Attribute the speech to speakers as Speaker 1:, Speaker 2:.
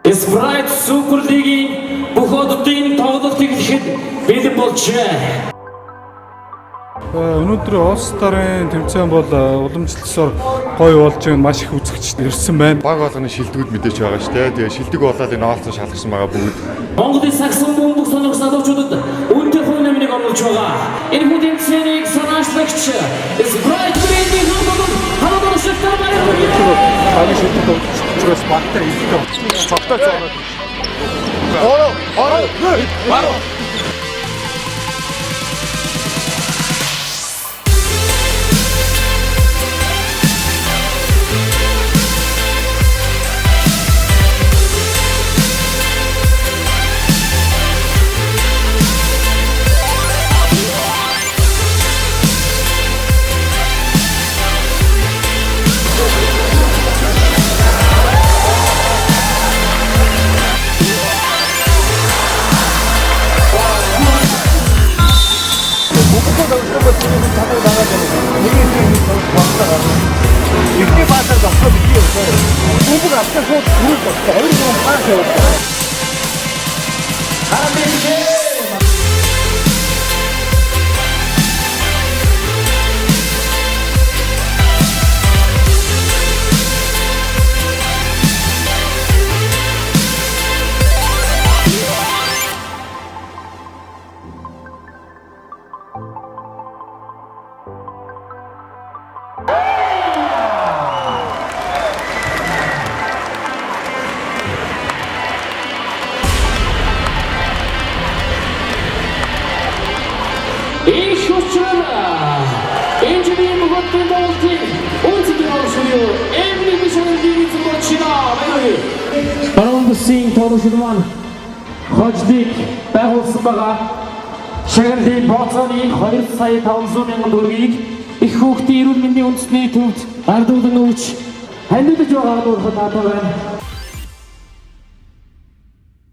Speaker 1: Sprite Super League-ийн бүх оддын тоглолт эхлэхэд бэлэн болжээ.
Speaker 2: Өнөөдөр All-Star-ын тэмцээн бол уламжлалсаар гоё болж маш их үзэгчд ирсэн байна.
Speaker 3: Баг болгоны шилдэгүүд мэдээж байгаа шүү дээ. Тэгээ шилдэг болоод энэ All-Star шалгасан байгаа бүгд.
Speaker 1: Монголын саксон бөмбөг сонирхсан залуучуудад үнэтэй хувь нэмрийг оруулж байгаа. Энэ бүх тэмцээнийг санаачлагч Sprite Brand-ийн хамгаалалт шилдэг байна.
Speaker 2: Багы шилдэг учраас багтаа илтгэв. Цогтой зураад. Баро. Ихний баатар багтаа бий юм. Бүгд автаа шууд түрүү болчихсон. Хоёр хүн пас явуулсан.
Speaker 1: Ich uçurlar. Engineering Muhammad Bolti. Unsikin oluşuyor. Emri bir şeyin dilisi maçına. Баруун бүсийн тоглогчид маань хождыг байгуулсан байгаа. Шагналын боцооны 2 сая 500 мянган төгрөгийг их хүүхдийн эрүүл мэндийн үндэсний төвд ардуулан өгч ханиулж байгаа нь урахад байна.